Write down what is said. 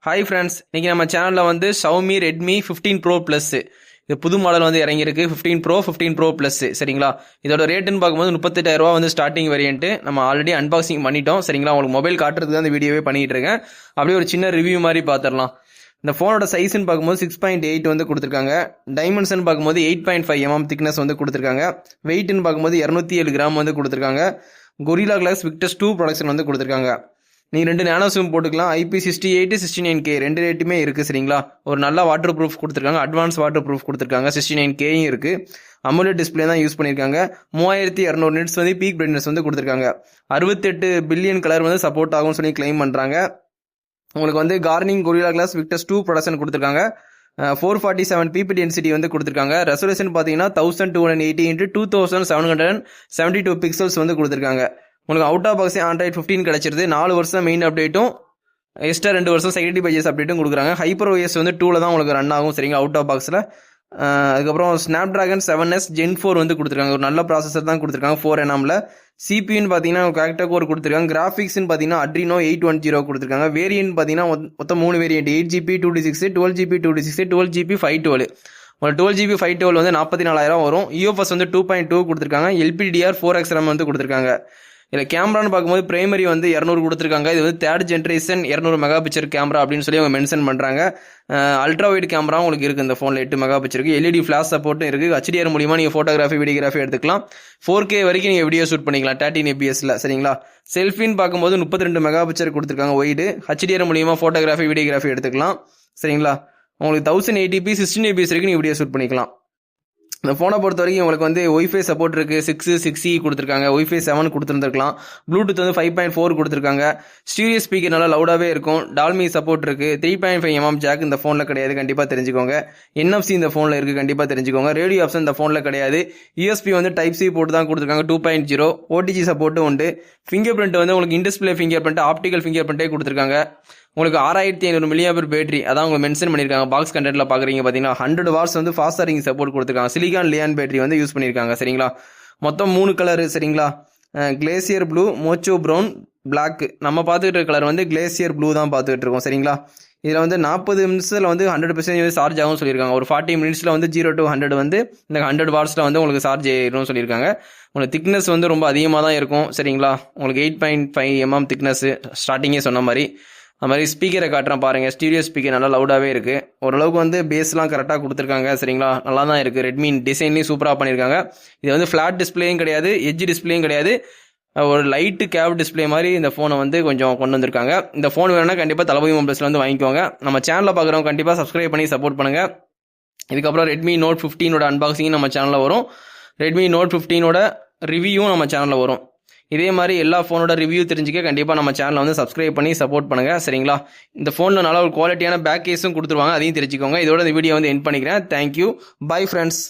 Hi friends, இன்றைக்கி நம்ம சேனலில் வந்து Xiaomi Redmi 15 Pro Plus இது புது மாடல் வந்து இறங்கியிருக்கு. 15 Pro Plus சரிங்களா. இதோட ரேட்டுன்னு பார்க்கும்போது 38,000 ரூபா வந்து ஸ்டார்டிங் வேரியன்ட்டு. நம்ம ஆல்ரெடி அன்பாக்சிங் பண்ணிட்டோம் சரிங்களா. உங்களுக்கு மொபைல் காட்டுறதுக்கு தான் இந்த வீடியோவே பண்ணிகிட்டு இருக்கேன். அப்படியே ஒரு சின்ன ரிவ்யூ மாதிரி பார்த்துடலாம். இந்த ஃபோனோட சைஸ்ன்னு பார்க்கும்போது 6.8 வந்து கொடுத்துருக்காங்க. டைமென்ஷன் பார்க்கும்போது 8.5 mm திக்னஸ் வந்து கொடுத்துருக்காங்க. வெயிட்னு பார்க்கும்போது 207 கிராம் வந்து கொடுத்துருக்காங்க. Gorilla Glass Victus 2 ப்ரொடக்ஷன் வந்து கொடுத்துருக்காங்க. நீங்கள் 2 நேனோ சிம் போட்டுக்கலாம். IP68 69K ரெண்டு ரேட்டுமே இருக்குது சரிங்களா. ஒரு நல்ல வாட்டர் ப்ரூஃப் கொடுத்துருக்காங்க. அட்வான்ஸ் வாட்டர் ப்ரூஃப் கொடுத்துருக்காங்க. 69Kயும் இருக்குது. AMOLED டிஸ்பிளே தான் யூஸ் பண்ணியிருக்காங்க. 3200 நிட்ஸ் வந்து பீக் பிரைட்னஸ் வந்து கொடுத்துருக்காங்க. 68 பில்லியன் கலர் வந்து சப்போர்ட் ஆகும்னு சொல்லி கிளைம் பண்ணுறாங்க. உங்களுக்கு வந்து Corning Gorilla Glass Victus 2 production கொடுத்துருக்காங்க. 447 ppi டென்சிட்டி வந்து கொடுத்துருக்காங்க. ரெசல்யூஷன் பார்த்தீங்கன்னா 1280 x 2772 பிக்சல்ஸ் வந்து கொடுத்துருக்காங்க. உங்களுக்கு அவுட் ஆஃப் பாக்ஸே Android 15 கிடைச்சிருது. 4 வருஷம் மெயின் அப்டேட்டும் எக்ஸ்ட்ரா 2 வருஷம் செக்யூரிட்டி பேஜஸ் அப்டேட்டும் கொடுக்குறாங்க. HyperOS வந்து 2ல தான் உங்களுக்கு ரன் ஆகும் சரிங்களா அவுட் ஆஃப் பாக்ஸில். அதுக்கப்புறம் Snapdragon 7S Gen 4 வந்து கொடுத்துருக்காங்க. ஒரு நல்ல ப்ராசஸர் தான் கொடுத்துருக்காங்க 4nmல. சிபியூன்னு பார்த்தீங்கன்னா Quad Core கொடுத்துருக்காங்க. கிராஃபிக்ஸ்னு பார்த்தீங்கன்னா Adreno 810 கொடுத்துருக்காங்க. வேரியன்ட் பார்த்தீங்கன்னா மொத்தம் 3 வேரியன்ட் 8GB 256 12GB 256 12GB 512. ஒரு 12GB 512 வந்து 44,000 வரும். UFS வந்து 2.2 கொடுத்துருக்காங்க. LPDDR 4x RAM வந்து கொடுத்துருக்காங்க. இதில் கேமரான்னு பார்க்கும்போது பிரைமரி வந்து 200 கொடுத்துருக்காங்க. இது வந்து 3rd generation 200 mega picture camera அப்படின்னு சொல்லி அவங்க மென்ஷன் பண்ணுறாங்க. அல்ட்ரா வைட் கேமரா உங்களுக்கு இருக்குது இந்த ஃபோனில் 8 மெகா பிக்சருக்கு. LED ஃப்ளாஷ் சப்போர்ட்டும் இருக்குது. HDR மூலிமா நீங்கள் ஃபோட்டோகிராஃபி வீடியோகிராஃபி எடுத்துக்கலாம். 4K வரைக்கும் நீங்கள் வீடியோ ஷூட் பண்ணிக்கலாம் 13 APSல சரிங்களா. செல்ஃபின்னு பார்க்கும்போது 32 மெகா பிக்சர் கொடுத்துருக்காங்க ஒய்டு. HDR மூலிமா ஃபோட்டோகிராஃபி வீடியோகிராஃபி எடுத்துக்கலாம் சரிங்களா. உங்களுக்கு 1080p 16 APS வரைக்கும் நீங்கள் வீடியோ ஷூட் பண்ணிக்கலாம். இந்த ஃபோனை பொறுத்த வரைக்கும் உங்களுக்கு வந்து ஒய்ஃபை சப்போர்ட் இருக்குது. 6E கொடுத்துருக்காங்க. ஒய்ஃபை 7 கொடுத்துருந்துருக்கலாம். ப்ளூடூத் வந்து 5.4 கொடுத்துருக்காங்க. ஸ்டீரியோ ஸ்பீக்கர் நல்லா லவுடாகவே இருக்கும். டால்மி சப்போர்ட் இருக்குது. 3.5 mm ஜாக் இந்த ஃபோனில் கிடையாது, கண்டிப்பாக தெரிஞ்சுக்கோங்க. NFC இந்த ஃபோனில் இருக்குது, கண்டிப்பாக தெரிஞ்சுக்கோங்க. ரேடியோ ஆப்ஷன் இந்த ஃபோனில் கிடையாது. USB வந்து Type-C போட்டு தான் கொடுத்துருக்காங்க 2.0. OTG சப்போர்ட்டும் உண்டு. ஃபிங்கர் பிரிண்ட் வந்து உங்களுக்கு இன்டிஸ்பிளே ஃபிங்கர் பிரிண்ட், ஆப்டிக்கல் ஃபிங்கர் பிரிண்டே கொடுத்துருக்காங்க. உங்களுக்கு 6500 mAh பேட்டரி அதான் உங்களுக்கு மென்ஷன் பண்ணியிருக்காங்க. பாக்ஸ் கண்டென்ட்ல பார்க்குறீங்க பார்த்தீங்கன்னா 100 வாட்ஸ் வந்து ஃபாஸ்ட் சார்ஜிங் சப்போர்ட் கொடுத்துருக்காங்க. சிலிகான் லியான் பேட்டரி வந்து யூஸ் பண்ணியிருக்காங்க சரிங்களா. மொத்தம் 3 கலரு சரிங்களா. Glacier blue, mocha brown, black. நம்ம பார்த்துக்கிட்ட கலர் வந்து கிளேசியர் ப்ளூ தான் பார்த்துக்கிட்டு இருக்கோம் சரிங்களா. இதில் வந்து 40 நிமிஷத்தில் வந்து 100% சார்ஜ் ஆகும்னு சொல்லியிருக்காங்க. ஒரு 40 மினிட்ஸில் வந்து 0 to 100 வந்து இந்த 100 வாட்ஸில் வந்து உங்களுக்கு சார்ஜ் ஆயிரும்னு சொல்லியிருக்காங்க. உங்களுக்கு திக்னஸ் வந்து ரொம்ப அதிகமாக தான் இருக்கும் சரிங்களா. உங்களுக்கு 8.5 mm திக்னஸ் ஸ்டார்டிங்கே சொன்ன மாதிரி. அது மாதிரி ஸ்பீக்கரை காட்டுறேன் பாருங்கள். ஸ்டீரியோ ஸ்பீக்கர் நல்லா லவுடாகவே இருக்குது. ஓரளவுக்கு வந்து பேஸ்லாம் கரெக்டாக கொடுத்துருக்காங்க சரிங்களா. நல்லா தான் இருக்குது. ரெட்மி டிசைன்லேயும் சூப்பராக பண்ணியிருக்காங்க. இது வந்து ஃப்ளாட் டிஸ்பிளேயும் கிடையாது, எட்ஜ் டிஸ்பிளேயும் கிடையாது. ஒரு லைட்டு கேவ் டிஸ்பிளே மாதிரி இந்த ஃபோனை வந்து கொஞ்சம் கொண்டு வந்திருக்காங்க. இந்த ஃபோன் வேணும்னா கண்டிப்பாக தளபதி மொபைல்ஸில் வந்து வாங்கிக்கோங்க. நம்ம சேனலில் பார்க்குறவங்க கண்டிப்பாக சப்ஸ்கிரைப் பண்ணி சப்போர்ட் பண்ணுங்கள். இதுக்கப்புறம் ரெட்மி நோட் 15ஓட அன்பாக்சிங் நம்ம சேனலில் வரும். ரெட்மி நோட் 15ஓட ரிவ்யூவும் நம்ம சேனலில் வரும். இதே மாதிரி எல்லா ஃபோனோட ரிவ்யூ தெரிஞ்சுக்க கண்டிப்பாக நம்ம சேனலை வந்து சப்ஸ்கிரைப் பண்ணி சப்போர்ட் பண்ணுங்கள் சரிங்களா. இந்த ஃபோனில் நல்ல ஒரு குவாலிட்டியான பேக் கேஸும் கொடுத்துருவாங்க, அதையும் தெரிஞ்சுக்கோங்க. இதோட இந்த வீடியோ வந்து எண்ட் பண்ணிக்கிறேன். Thank you, bye friends.